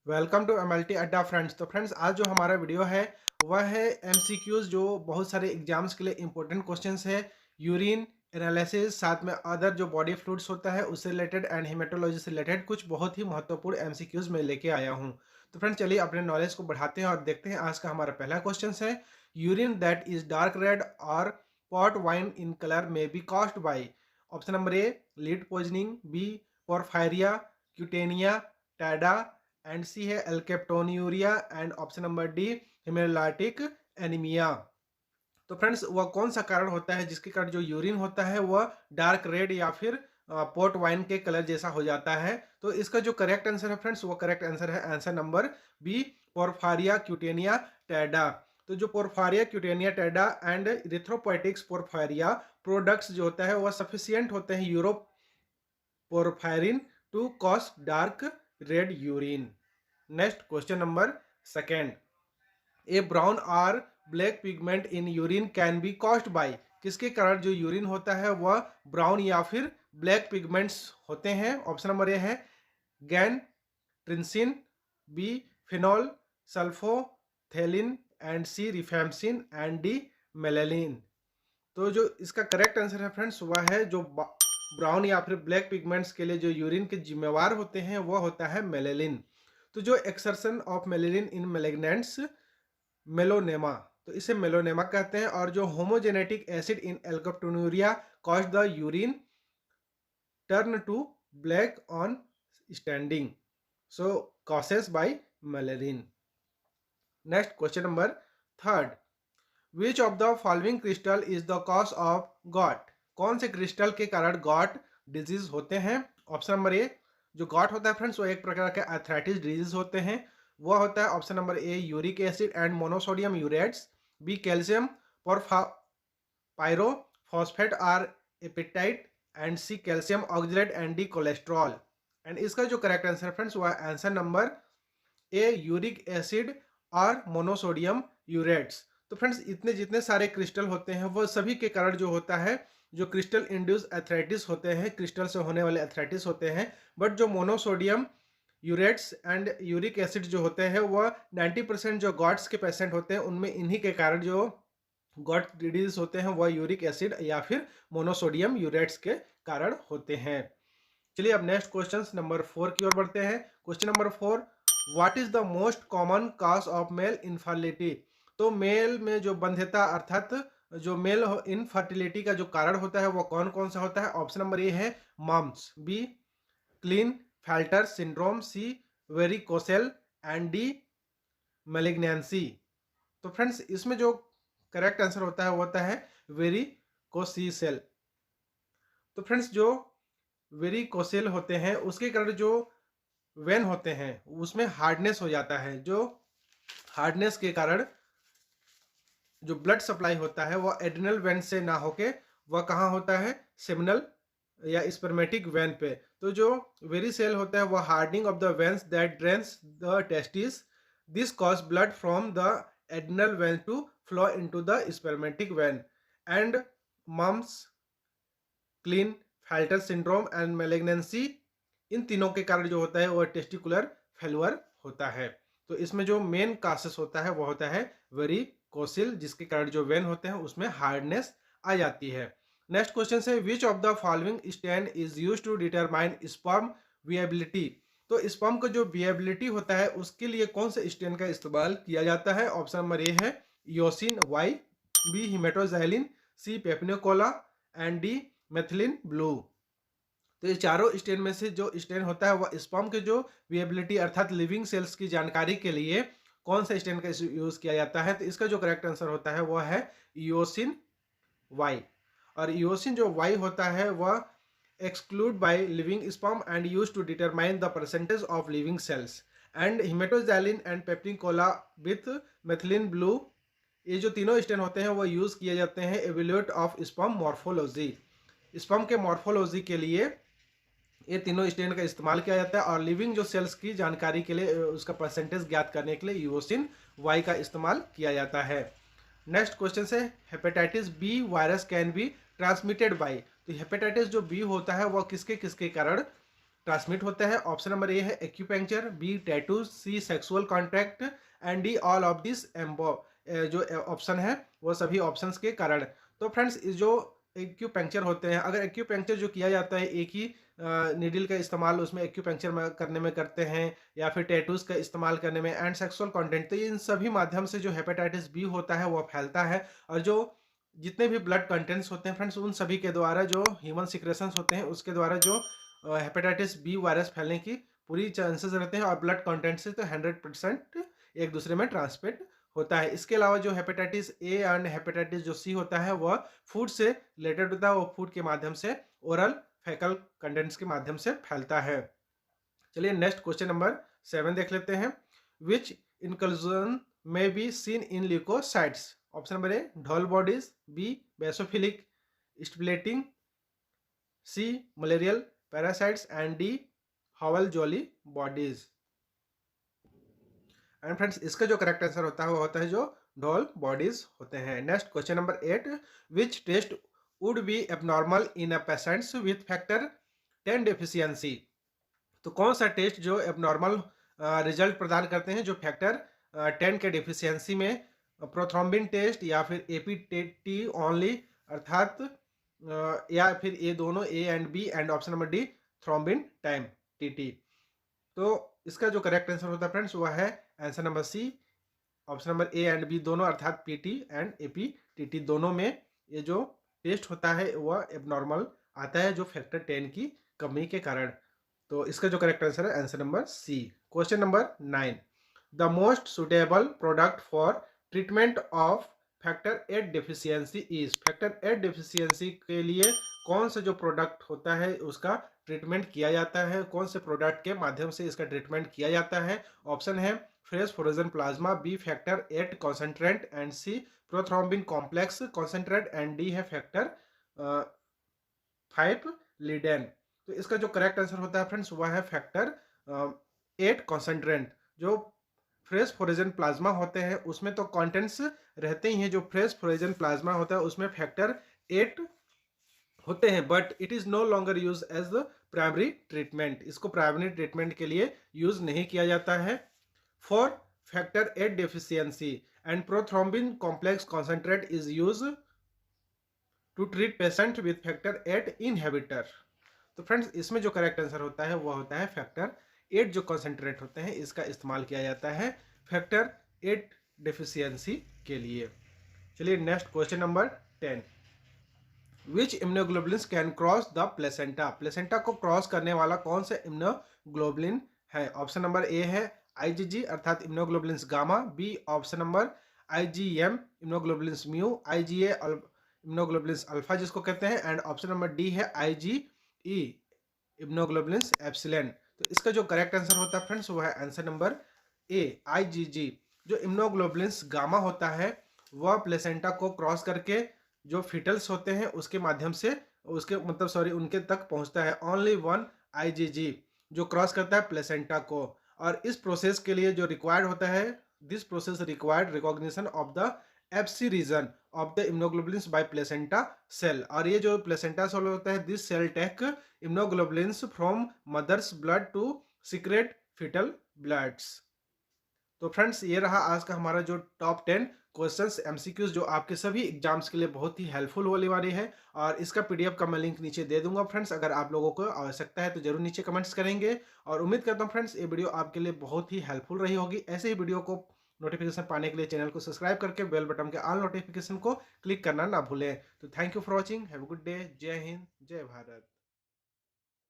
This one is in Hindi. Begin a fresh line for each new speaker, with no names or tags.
वेलकम टू एमएलटी अड्डा फ्रेंड्स। तो फ्रेंड्स, आज जो हमारा वीडियो है वह है एमसीक्यूज, जो बहुत सारे एग्जाम्स के लिए इंपॉर्टेंट क्वेश्चंस है। यूरिन एनालिसिस, साथ में अदर जो बॉडी फ्लूइड्स होता है उससे रिलेटेड एंड हेमेटोलॉजी से रिलेटेड कुछ बहुत ही महत्वपूर्ण एमसीक्यूज मैं लेके आया हूँ। तो फ्रेंड्स, चलिए अपने नॉलेज को बढ़ाते हैं और देखते हैं। आज का हमारा पहला क्वेश्चन है, urine that is dark red और पॉट वाइन इन कलर में be caused by. Option number A, lead poisoning, B porphyria, cutanea, टैडा, एंड सी है alkaptonuria, and option number D haemolytic anaemia. तो फ्रेंड्स, वह कौन सा कारण होता है जिसके कारण जो यूरिन होता है वह डार्क रेड या फिर पोर्ट वाइन के कलर जैसा हो जाता है? तो इसका जो करेक्ट आंसर है फ्रेंड्स, वो करेक्ट आंसर है आंसर नंबर बी, पोरफारिया क्यूटेनिया टैडा। तो जो पोरफारिया क्यूटेनिया टैडा एंड इरिथ्रोपोएटिक्स पोरफारिया प्रोडक्ट्स जो होता है वह सफिशियंट होते हैं Europe porphyrin to cause dark red urine. Next question number second. A brown or black pigment in urine can be caused by। किसके कारण जो यूरिन होता है वह ब्राउन या फिर ब्लैक पिगमेंट्स होते हैं? ऑप्शन नंबर ए है Gantrisin, B phenol sulphthalein, and C rifampicin, and D melanin. तो जो इसका करेक्ट आंसर है फ्रेंड्स वह है जो ब्राउन या फिर ब्लैक पिगमेंट्स के लिए जो यूरिन के जिम्मेवार होते हैं वह होता है मेलेलिन। तो जो एक्सर्शन ऑफ मेलेलिन इन मेलेग्नेंट्स मेलोनेमा, तो इसे मेलोनेमा कहते हैं। और जो homogentisic acid in alkaptonuria cause the urine turn to black on standing, so causes by melanin. Next question number third. Which of the following crystal is the cause of gout. कौन से क्रिस्टल के कारण गॉट डिजीज होते हैं? ऑप्शन नंबर ए, जो गॉट होता है फ्रेंड्स वो एक प्रकार के आर्थराइटिस डिजीज होते हैं। वह होता है option number A uric acid and monosodium urates, B calcium pyrophosphate or apatite, and C calcium oxalate, and D cholesterol. And इसका जो करेक्ट आंसर है फ्रेंड्स वह answer number A uric acid और मोनोसोडियम यूरेट्स। तो फ्रेंड्स, इतने जितने सारे क्रिस्टल होते हैं वह सभी के कारण जो होता है जो क्रिस्टल इंड्यूस एथराइटिस होते हैं, क्रिस्टल से होने वाले एथराइटिस होते हैं। बट जो monosodium urates and uric acid जो होते हैं वह 90% जो गॉट्स के पेशेंट होते हैं उनमें इन्हीं के कारण जो गॉट डिजीज होते हैं वह यूरिक एसिड या फिर मोनोसोडियम यूरेट्स के कारण होते हैं। चलिए अब नेक्स्ट क्वेश्चन नंबर 4 की ओर बढ़ते हैं। Question number 4, what is the most common cause of male infertility. तो मेल में जो बंध्यता अर्थात जो मेल इनफर्टिलिटी का जो कारण होता है वो कौन कौन सा होता है? ऑप्शन नंबर ए है mumps, B Klinefelter syndrome, C varicocele, and D malignancy. तो फ्रेंड्स, इसमें जो करेक्ट आंसर होता है वो होता है वेरिकोसीसेल। तो फ्रेंड्स, जो वेरिकोसेल होते हैं उसके कारण जो वेन होते हैं उसमें हार्डनेस हो जाता है। जो हार्डनेस के कारण जो ब्लड सप्लाई होता है वह एड्रिनल वेन से ना होके वह कहाँ होता है? सेमिनल या स्पर्मेटिक वेन पे। तो जो वेरिसेल होता है वह hardening of the veins that drains the testis, this cause blood from the adrenal vein to flow into the spermatic vein, and mumps, Klinefelter syndrome and malignancy, इन तीनों के कारण जो होता है वह टेस्टिकुलर फेलुअर होता है। तो इसमें जो मेन कासेस होता है वो होता है वेरिकोसिल, जिसके कारण जो वेन होते हैं उसमें हार्डनेस आ जाती है। नेक्स्ट क्वेश्चन है, which of the following stain is used to determine sperm viability. तो स्पर्म का जो विएबिलिटी होता है उसके लिए कौन से स्टेन का इस्तेमाल किया जाता है? ऑप्शन नंबर ए है eosin Y, B haematoxylin, C Papanicolaou, and D methylene blue. तो ये चारों स्टेन में से जो स्टेन होता है वह स्पर्म के जो विएबिलिटी अर्थात लिविंग सेल्स की जानकारी के लिए कौन सा स्टेन का यूज किया जाता है? तो इसका जो करेक्ट आंसर होता है वह है योसिन वाई। और योसिन जो वाई होता है वह excluded by living sperm and use to determine the percentage of living cells, and haematoxylin and Papanicolaou with methylene blue, ये जो तीनों स्टेन होते हैं वो यूज किए जाते हैं evaluate of sperm morphology. Sperm के मॉर्फोलॉजी के लिए ये तीनों स्टेन का इस्तेमाल किया जाता है, और लिविंग जो सेल्स की जानकारी के लिए उसका परसेंटेज ज्ञात करने के लिए यूसिन वाई का इस्तेमाल किया जाता है। नेक्स्ट क्वेश्चन है, hepatitis B virus can be transmitted by. तो हेपेटाइटिस जो बी होता है वह किसके किसके कारण ट्रांसमिट होता है। ऑप्शन नंबर ए है acupuncture, B tattoo, C sexual contact and D all of this एम्बो। जो ऑप्शन है वो सभी ऑप्शंस के कारण। तो फ्रेंड्स इस जो एक्यूपंक्चर होते हैं, अगर एक्यूपंक्चर जो किया जाता है एक ही नीडल का इस्तेमाल उसमें एक्यूपंक्चर करने में करते हैं, या फिर टैटूज का इस्तेमाल करने में, एंड सेक्सुअल कंटेंट, तो इन सभी माध्यम से जो हेपेटाइटिस बी होता है वो फैलता है। और जो जितने भी ब्लड कंटेंट्स होते हैं फ्रेंड्स, उन सभी के द्वारा जो ह्यूमन सिक्रेशंस होते हैं उसके द्वारा जो हेपेटाइटिस बी वायरस फैलने की पूरी चांसेस रहते हैं। और ब्लड कंटेंट से तो 100% एक दूसरे में ट्रांसमिट होता है। इसके अलावा जो हेपेटाइटिस ए एंड हेपेटाइटिस जो सी होता है वह फूड से रिलेटेड होता है, वो फूड के माध्यम से, ओरल फैकल कंटेंट्स के माध्यम से फैलता है। चलिए नेक्स्ट क्वेश्चन नंबर 7 देख लेते हैं। Which inclusion may be seen in leukocytes. Option number A Dohle bodies, B basophilic stimulating, C malarial parasites and D Howell Jolly bodies. And friends इसका जो करेक्ट आंसर होता है वो होता है जो ढोल बॉडीज होते हैं। Next question number 8, which test would be abnormal in a patients with factor 10 deficiency. तो कौन सा टेस्ट जो एबनॉर्मल रिजल्ट प्रदान करते हैं जो फैक्टर 10 के डेफिशिएंसी में, प्रोथ्रोम्बिन टेस्ट या फिर एपीटी ओनली, अर्थात या फिर ये दोनों A and B, and option number D thrombin time TT. तो इसका जो करेक्ट आंसर होता है फ्रेंड्स वह है answer number C, option number A and B दोनों, अर्थात पीटी एंड एपीटीटी दोनों में ये जो टेस्ट होता है वह एबनॉर्मल आता है जो फैक्टर 10 की कमी के कारण। तो इसका जो करेक्ट आंसर है answer number C. Question number 9, the most suitable product for treatment of factor 8 deficiency is. Factor 8 deficiency के लिए कौन सा जो प्रोडक्ट होता है उसका ट्रीटमेंट किया जाता है, कौन से प्रोडक्ट के माध्यम से इसका ट्रीटमेंट किया जाता है। ऑप्शन है fresh frozen plasma, B factor 8 concentrate and C prothrombin complex concentrate and D है फैक्टर 5 लीडेन। तो इसका जो करेक्ट आंसर होता है फ्रेंड्स वह है फैक्टर 8 कॉन्सेंट्रेंट। जो फ्रेश फ्रोजन प्लाज्मा होते हैं उसमें तो कंटेंट्स रहते ही हैं, जो फ्रेश फ्रोजन प्लाज्मा होता है उसमें फैक्टर 8 होते हैं, but it is no longer use as the primary treatment. इसको प्राइमरी ट्रीटमेंट के लिए यूज नहीं किया जाता है। For factor 8 deficiency and prothrombin complex concentrate is use to treat patient with factor 8 inhibitor. तो फ्रेंड्स इसमें जो करेक्ट आंसर होता है वह होता है फैक्टर 8 जो कॉन्सेंट्रेट होते हैं इसका इस्तेमाल किया जाता है फैक्टर 8 डेफिशिएंसी के लिए। चलिए next question number 10, which immunoglobulins can cross the placenta. Placenta को क्रॉस करने वाला कौन सा इम्यूनोग्लोबुलिन है। ऑप्शन नंबर ए है आईजीजी अर्थात immunoglobulins gamma, B option number IgM immunoglobulins mu, IgA immunoglobulins alpha जिसको कहते हैं, एंड ऑप्शन नंबर डी है आईजीई इम्यूनोग्लोबुलिन्स एप्सिलॉन। तो इसका जो करेक्ट आंसर होता है फ्रेंड्स वह है आंसर नंबर ए आईजीजी। जो इम्यूनोग्लोबुलिन्स गामा होता है वह प्लेसेंटा को क्रॉस करके जो फिटल्स होते हैं उसके माध्यम से उसके मतलब सॉरी उनके तक पहुंचता है। ओनली वन आईजीजी जो क्रॉस करता है प्लेसेंटा को, और इस प्रोसेस के लिए जो रिक्वायर्ड होता है, this process required recognition of the FC region of the immunoglobulins by placenta cell. और ये जो प्लेसेंटा सेल होता है this cell take immunoglobulins from mother's blood to secrete fetal bloods. तो फ्रेंड्स ये रहा आज का हमारा जो टॉप 10 क्वेश्चंस एमसीक्यूज जो आपके सभी एग्जाम्स के लिए बहुत ही हेल्पफुल होने वाली है। और इसका पीडीएफ का मैं लिंक नीचे दे दूंगा फ्रेंड्स, अगर आप लोगों को आवश्यकता है तो जरूर नीचे कमेंट्स करेंगे। और उम्मीद करता हूँ फ्रेंड्स ये वीडियो आपके लिए बहुत ही हेल्पफुल रही होगी। ऐसे ही वीडियो को नोटिफिकेशन पाने के लिए चैनल को सब्सक्राइब करके बेल बटन के ऑल नोटिफिकेशन को क्लिक करना ना भूलें। तो thank you for watching, have a good day, जय हिंद, जय भारत।